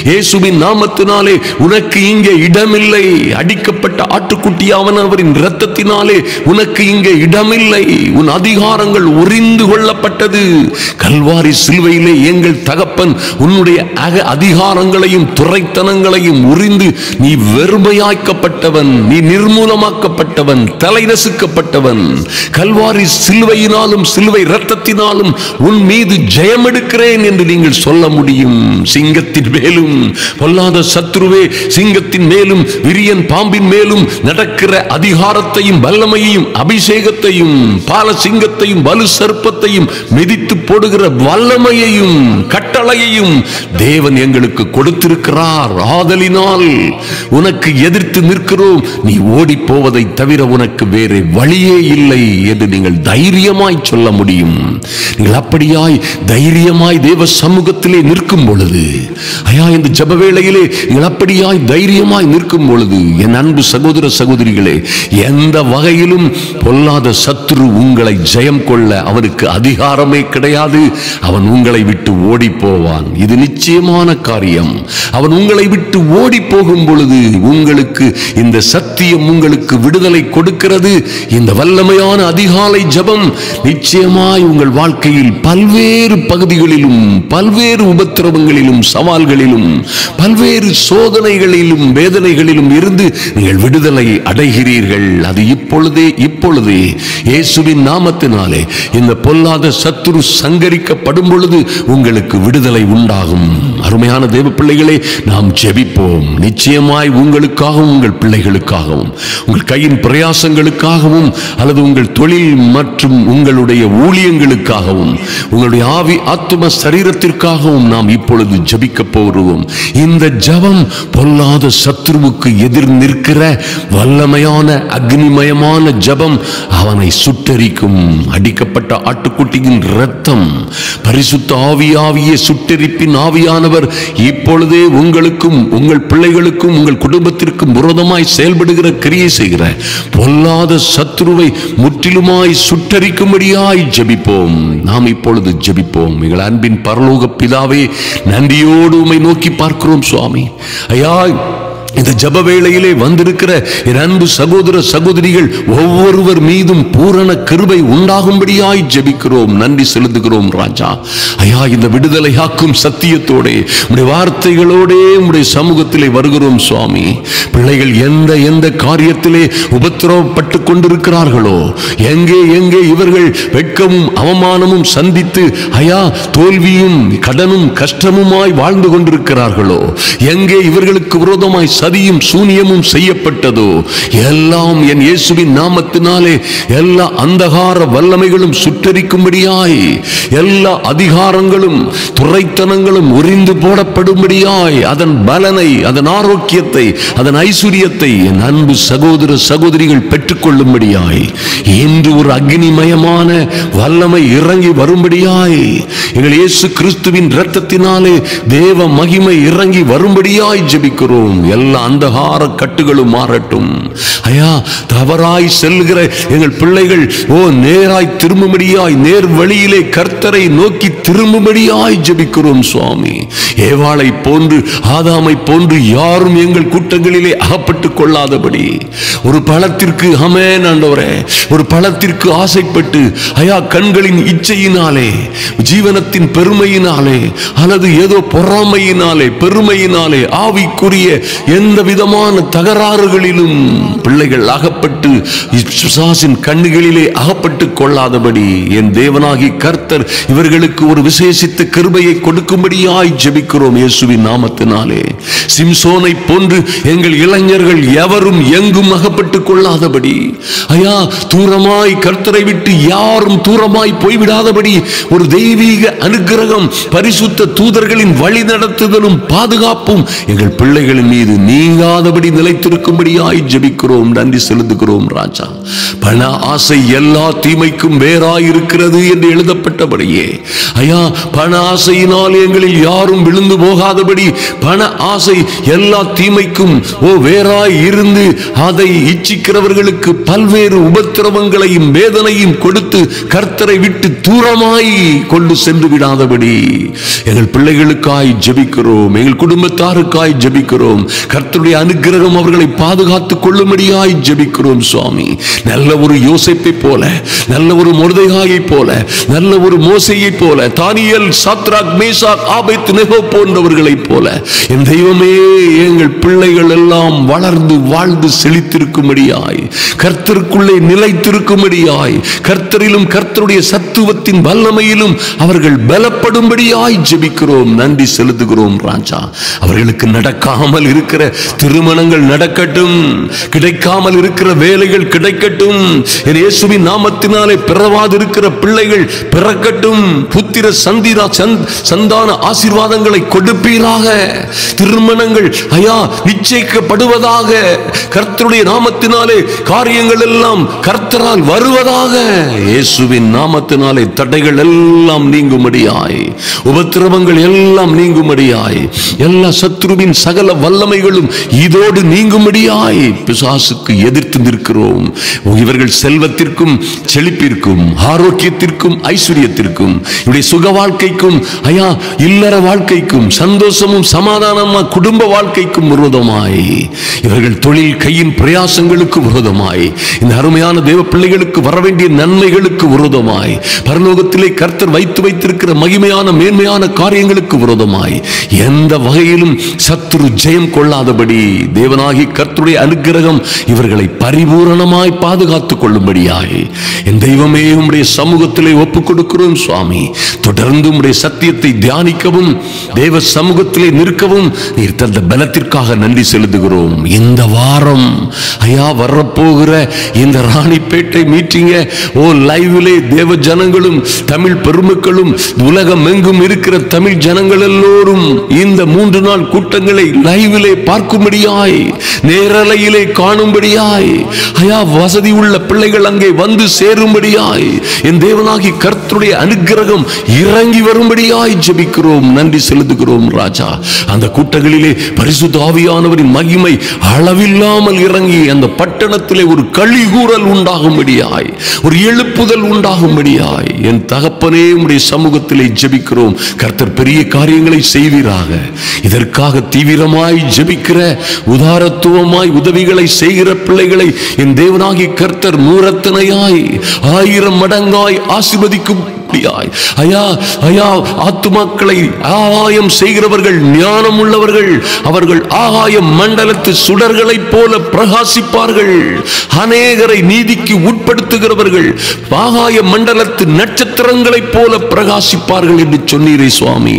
இயேசுவின் நாமத்தினாலே உனக்கு இங்கே இடமில்லை. அடிக்கப்பட்ட ஆட்டுக்குட்டியாவன் அவரின் இரத்தத்தினாலே உனக்கு இங்கே இடமில்லை. உன் அதிகாரங்கள் உரிந்து கொள்ளப்பட்டது. கல்வாரி சிலுவையிலே எங்கள் தகப்பன் உன்னுடைய அதிகாரங்களையும் துரைத்தனங்களையும் உரிந்து நீ வெறுமையாக்கப்பட்டவன், நீ நிர்மூலமாக்கப்பட்டவன், தலை நசுக்கப்பட்டவன். கல்வாரி சிலுவையினாலும் சிலுவை இரத்தத்தினாலும் உன் மீது ஜெயம் எடுக்கிறேன் என்று நீங்கள் சொல்ல முடியும். சிங்கத்தின் மேலும் பொல்லாத சத்துருவே, சிங்கத்தின் மேலும் விரியன் பாம்பின் மேலும் நடக்கிற அதிகாரத்தையும் வல்லமையையும் அபிஷேகத்தையும் பால சிங்கத்தையும் வலு சர்ப்பத்தையும் மிதித்து போடுகிற வல்லமையையும் கட்டளையையும் தேவன் எங்களுக்கு கொடுத்திருக்கிறார். ஆதலினால் உனக்கு எதிர்த்து நிற்கிறோம், நீ ஓடி போவதை தவிர உனக்கு வேறு வழியே இல்லை என்று நீங்கள் தைரியமாய் சொல்ல முடியும். நீங்கள் அப்படியாய் தைரியமாய் தேவ சமூகத்திலே நிற்கும் பொழுது, ஐயா இந்த ஜெப வேளையிலே நீங்கள் அப்படியாய் தைரியமாய் நிற்கும் பொழுது, என் அன்பு சகோதர சகோதரிகளே, எந்த வகையிலும் பொல்லாத சத்துரு உங்களை ஜெயம் கொள்ள அவனுக்கு அதிகாரமே கிடையாது. அவன் உங்களை விட்டு ஓடி போவான். இது நிச்சயமான காரியம். அவன் உங்களை விட்டு ஓடி போகும் பொழுது உங்களுக்கு இந்த சத்தியம் உங்களுக்கு விடுதலை கொடுக்கிறது. இந்த வல்லமையான அதிகாலை ஜெபம் நிச்சயமாய் உங்கள் வாழ்க்கையில் பல்வேறு பகுதிகளிலும் பல்வேறு உபத்திரவங்களிலும் சவால்களிலும் பல்வேறு சோதனைகளிலும் வேதனைகளிலும் இருந்து நீங்கள் விடுதலை அடைகிறீர்கள். அது இப்பொழுதே இயேசுவின் நாமத்தினாலே இந்த பொல்லாத சத்துரு சங்கரிக்கப்படும் பொழுது உங்களுக்கு விடுதலை உண்டாகும். அருமையான தேவ பிள்ளைகளே, நாம் ஜெபிப்போம். நிச்சயமாய் உங்களுக்காகவும் உங்கள் பிள்ளைகளுக்காகவும் உங்கள் கையின் பிரயாசங்களுக்காகவும் அல்லது உங்கள் தொழில் மற்றும் உங்களுடைய ஊழியங்களுக்காகவும் உங்களுடைய ஆவி ஆத்தும சரீரத்திற்காகவும் நாம் இப்பொழுது ஜெபிக்க போகிறோம். இந்த ஜெபம் பொல்லாத சத்துருவுக்கு எதிர் நிற்கிற வல்லமையான அக்னிமயமான ஜெபம். அவனை சுட்டரிக்கும். அடிக்கப்பட்ட ஆட்டுக்குட்டியின் இரத்தம், பரிசுத்த ஆவியாகிய சுட்டரிப்பின் ஆவியானவர் இப்பொழுதே உங்களுக்கும் உங்கள் பிள்ளைகளுக்கும் உங்கள் குடும்பத்திற்கும் விரோதமாய் செயல்படுகிற கிரியை செய்கிற பொல்லாத சத்துருவை முற்றிலுமாய் சுட்டரிக்கும்படியாய் ஜெபிப்போம். நாம் இப்பொழுது ஜெபிப்போம். எங்கள் அன்பின் பரலோக பிதாவே, நன்றியோடு உம்மை நோக்கி பார்க்கிறோம் சுவாமி. ஐயா, இந்த ஜெப வேளையிலே வந்திருக்கிற என் அன்பு சகோதர சகோதரிகள் ஒவ்வொருவர் மீதும் பூரண கிருபை உண்டாகும்படியாய் ஜெபிக்கிறோம். நன்றி செலுத்துகிறோம் ராஜா. ஐயா, இந்த விடுதலையாக்கும் சத்தியத்தோட உம்முடைய வார்த்தைகளோடே உம்முடைய சமூகத்திலே வருகிறோம் சுவாமி. பிள்ளைகள் எந்த காரியத்திலே உபத்திரவப்பட்டு கொண்டிருக்கிறார்களோ, எங்கே இவர்கள் வெட்கமும் அவமானமும் சந்தித்து ஐயா தோல்வியும் கடனும் கஷ்டமுமாய் வாழ்ந்து கொண்டிருக்கிறார்களோ, எங்கே இவர்களுக்கு விரோதமாய் சதியும் சூனியமும் செய்யப்பட்டதோ, எல்லாம் என் இயேசுவின் நாமத்தினாலே எல்லா அந்தகார வல்லமைகளும் சுட்டரிக்கும்படியாய், எல்லா அதிகாரங்களும் துரைத்தனங்களும் உரிந்து போடப்படும்படியாய், அதன் பலனை, அதன் ஆரோக்கியத்தை, அதன் ஐஸ்வர்யத்தை என் அன்பு சகோதர சகோதரிகள் பெற்றுக்கொள்ளும்படியாய் இன்று ஒரு அக்னிமயமான வல்லமை இறங்கி வரும்படியாய், எங்கள் இயேசு கிறிஸ்துவின் இரத்தத்தினாலே தேவ மகிமை இறங்கி வரும்படியாய் ஜெபிக்கிறோம். எல்லா அந்தகார கட்டுகளும் மாறட்டும். ஐயா, தவறாய் செல்கிற எங்கள் பிள்ளைகள் நேராய் திரும்பும்படியாய், நேர் வழியிலே கர்த்தரை நோக்கி திரும்பும்படியாய் ஜெபிக்கிறோம் சுவாமி. ஏவாளை போன்று ஆதாமை போன்று யாரும் எங்கள் கூட்டங்களிலே அகப்பட்டுக் கொள்ளாதபடி, ஒரு பழத்திற்கு ஆமென் ஆண்டவரே, ஒரு பழத்திற்கு ஆசைப்பட்டு ஐயா கண்களின் இச்சையினாலே, ஜீவனத்தின் பெருமையினாலே அல்லது ஏதோ பொறாமையினாலே பெருமையினாலே ஆவிக்குரிய எந்த விதமான தகராறுகளிலும் பிள்ளைகள் அகப்பட்டு பிசாசின் கண்ணுகளிலே அகப்பட்டு கொள்ளாதபடி என் தேவனாகி கர்த்தர் இவர்களுக்கு ஒரு விசேஷித்த கிருபையை கொடுக்கும்படியாய் ஜெபிக்கிறோம் இயேசுவின் நாமத்தினாலே. சிம்சோனை போன்று எங்கள் இளைஞர்கள் எவரும் எங்கும் அகப்பட்டு கொள்ளாதபடி, ஐயா, தூரமாய் கர்த்தரை விட்டு யாரும் தூரமாய் போய்விடாதபடி ஒரு தெய்வீக அனுக்கிரகம், பரிசுத்த தூதர்களின் வழி நடத்துதலும் பாதுகாப்பும் எங்கள் பிள்ளைகளின் மீது நீங்காதபடி நிலைத்திருக்கும்படியாய் ஜெபிக்கிறோம். நன்றி செலுத்துகிறோம் ராஜா. பண ஆசை எல்லா தீமைக்கும் வேறாயிருக்கிறது என்று எழுதப்பட்டபடியே, ஐயா, பண ஆசையினால் எங்களில் யாரும் விழுந்து போகாதபடி பண ஆசை எல்லா தீமைக்கும் வேறாய் இருந்து அதை இச்சிக்கிறவர்களுக்கு பல்வேறு உபத்திரவங்களையும் வேதனையும் கொடுத்து கர்த்தரை விட்டு தூரமாய் கொண்டு சென்று விடாதபடி எங்கள் பிள்ளைகளுக்காய் ஜெபிக்கிறோம், எங்கள் குடும்பத்தாருக்காய் ஜெபிக்கிறோம். கர்த்தருடைய அனுக்கிரகம் அவர்களை பாதுகாத்துக் கொள்ளும்படியாய் ஜெபிக்கிறோம் சுவாமி. நல்ல ஒரு யோசேப்பை போல, நல்ல ஒரு மொர்தெகாயை போல, நல்ல ஒரு மோசேயை போல, தானியேல், சாத்ராக், மேசாக், ஆபேத்நேகோ போன்றவர்களை போல என் தெய்வமே, எங்கள் பிள்ளைகள் எல்லாம் வளர்ந்து வாழ்ந்து செழித்திருக்கும்படியாய், கர்த்தருக்குள்ளே நிலைத்திருக்கும்படியாய், கர்த்தரிலும் கர்த்தருடைய சத்துவத்தின் வல்லமையிலும் அவர்கள் பலப்படும்படியாய் ஜெபிக்கிறோம். நன்றி செலுத்துகிறோம் ராஜா. அவர்களுக்கு நடக்காமல் இருக்கிற திருமணங்கள் நடக்கட்டும், கிடைக்காமல் இருக்கிற வேலைகள் கிடைக்கட்டும், இயேசுவின் நாமத்தினாலே பிறவாதிருக்கிற பிள்ளைகள் பிறக்கட்டும், புத்திர சந்தான ஆசீர்வாதங்களை கொடுப்பீராக, திருமணங்கள் ஐயா நிச்சயிக்கப்படுவதாக, கர்த்தருடைய நாமத்தினாலே காரியங்கள் எல்லாம் கர்த்தரால் வருவதாக, இயேசுவின் நாமத்தினாலே தடைகள் எல்லாம் நீங்கும்படியாய், உபத்திரவங்கள் எல்லாம் நீங்கும்படியாய், எல்லா சத்ருவின் சகல வல்லமைகளும் இதோடு நீங்கும்படியாய் பிசாசுக்கு எதிர்த்து நிற்கிறோம். இவர்கள் செல்வத்திற்கும் செழிப்பிற்கும் ஆரோக்கியத்திற்கும் ஐஸ்வர்யத்திற்கும் இவருடைய சுக வாழ்க்கைக்கும் ஐயா இல்லற வாழ்க்கைக்கும் சந்தோஷமும் சமாதானமா குடும்ப வாழ்க்கைக்கும் விரோதமாய், இவர்கள் தொழில் கையின் பிரயாசங்களுக்கு விரோதமாய், இந்த அருமையான தேவ பிள்ளைகளுக்கு வரவேண்டிய நன்மைகளுக்கு விரோதமாய், பரலோகத்திலே கர்த்தர் வைத்து வைத்திருக்கிற மகிமையான மேன்மையான காரியங்களுக்கு விரோதமாய் எந்த வகையிலும் சத்துரு ஜெயம் கொள்ளாதபடி தேவனாகி கர்த்தருடைய அனுக்கிரகம் இவர்களை பரிபூரணமாய் பாதுகாத்துக் கொள்ளும்படியாய் என் தெய்வமே உம்முடைய சமூகத்திலே ஒப்புக் கொடுக்கிறோம் சுவாமி. தொடர்ந்து உம்முடைய சத்தியத்தை தியானிக்கவும் தேவ சமூகத்திலே நிற்கவும் நீர் தந்த பலத்திற்காக நன்றி செலுத்துகிறோம். இந்த வாரம் ஐயா வரப்போகிற இந்த ராணிப்பேட்டை மீட்டிங்க லைவிலே தேவ ஜனங்களும் தமிழ் பெருமக்களும் உலகம் எங்கும் இருக்கிற தமிழ் ஜனங்கள் எல்லோரும் இந்த 3 நாள் கூட்டங்களை லைவிலே பார்க்கும்படியாய், நேரலையிலே காணும்படியாய், ஐயா வசதி உள்ள பிள்ளைகள் அங்கே வந்து சேரும்படியாய் என் தேவனாகி கர்த்தருடைய அனுக்கிரகம் இறங்கி வரும்படியாய் ஜெபிக்கிறோம். நன்றி செலுத்துகிறோம் ராஜா. அந்த கூட்டங்களிலே பரிசுத்த ஆவியானவரின் மகிமை அளவில்லாமல் இறங்கி அந்த பட்டணத்திலே ஒரு கலிகூறல் உண்டாகும்படியாய், ஒரு எழுப்புதல் உண்டாகும்படியாய் என் தகப்பனே உம்முடைய சமூகத்திலே ஜெபிக்கிறோம். கர்த்தர் பெரிய காரியங்களை செய்வீராக. இதற்காக தீவிரமாய் ஜெபிக்கிற, உதாரத்துவமாய் உதவிகளை செய்கிற பிள்ளைகளை என் தேவனாகி கர்த்தர் 100 1000 மடங்காய் ஆசீர்வதிக்கும். ஐயா ஐயா ஆத்துமாக்களை ஆகாயம் செய்கிறவர்கள் ஞானம் உள்ளவர்கள், அவர்கள் ஆகாயம் மண்டலத்து சுடர்களைப் போல பிரகாசிப்பார்கள். அநேகரை நீதிக்கு உட்படுத்துகிறவர்கள் ஆகாய மண்டலத்து நட்சத்திரங்களைப் போல பிரகாசிப்பார்கள் என்று சொன்னீரே சுவாமி.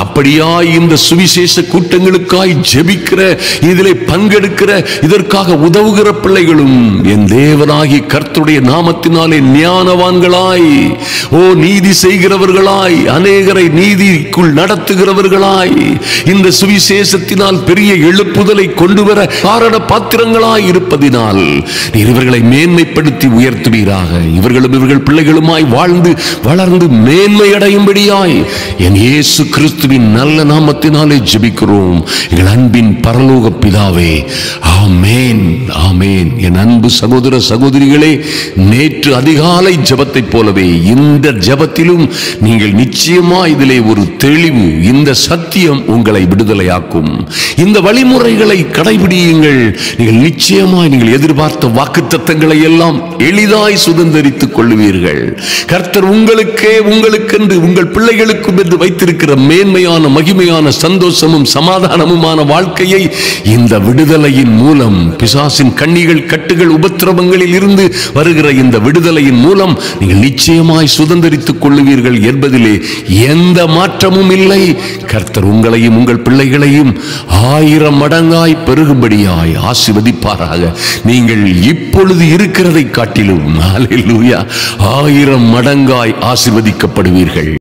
அப்படியாய் இந்த சுவிசேஷ கூட்டங்களுக்காய் ஜெபிக்கிற, இதிலே பங்கெடுக்கிற, இதற்காக உதவுகிற பிள்ளைகளும் என் தேவனாகி கர்த்தருடைய நாமத்தினாலே ஞானவான்களாய், நீதி செய்கிறவர்களாய், அநேகரை நீதிக்குள் நடத்துகிறவர்களாய், இந்த சுவிசேஷத்தினால் பெரிய எழுப்புதலை கொண்டு வர காரண பாத்திரங்களாய் இருப்பதினால் நீர் இவர்களை மேன்மைப்படுத்தி உயர்த்துவீராக. இவர்களும் இவர்கள் பிள்ளைகளுமாய் வாழ்ந்து வளர்ந்து மேன்மை அடையும்படியாய் என் இயேசு கிறிஸ்துவின் நல்ல நாமத்தினாலே ஜெபிக்கிறோம் எங்கள் அன்பின் பரலோக பிதாவே. ஆமென். ஆமென். ஆமென். என் அன்பு சகோதர சகோதரிகளே, நேற்று அதிகாலை ஜெபத்தை போலவே இந்த ஜெபத்திலும் நீங்கள் நிச்சயமா இதிலே ஒரு தெளிவு, இந்த சத்தியம் உங்களை விடுதலையாக்கும். இந்த வழிமுறைகளை கடைபிடியுங்கள். நீங்கள் நிச்சயமாய் நீங்கள் எதிர்பார்த்த வாக்குத்தத்தங்களை எல்லாம் எளிதாய் சுதந்தரித்துக் கொள்ளுவீர்கள். கர்த்தர் உங்களுக்கென்று உங்கள் பிள்ளைகளுக்கும் என்று வைத்திருக்கிற மேன்மையான மகிமையான சந்தோஷமும் சமாதானமுமான வாழ்க்கையை இந்த விடுதலையின் மூலம், பிசாசின் கண்ணிகள் கட்டுகள் உபத்திரவங்களில் இருந்து வருகிற இந்த விடுதலையின் மூலம் நீங்கள் நிச்சயமாய் சுதந்தரித்துக் கொள்ளுவீர்கள் என்பதிலே எந்த மாற்றமும் இல்லை. கர்த்தர் உங்களையும் உங்கள் பிள்ளைகளையும் 1000 மடங்காய் பெருகும்படியாய் ஆசீர்வதிப்பாராக. நீங்கள் இப்பொழுது இருக்கிறதை காட்டிலும் ஹல்லேலூயா 1000 மடங்காய் ஆசீர்வதிக்கப்படுவீர்கள்.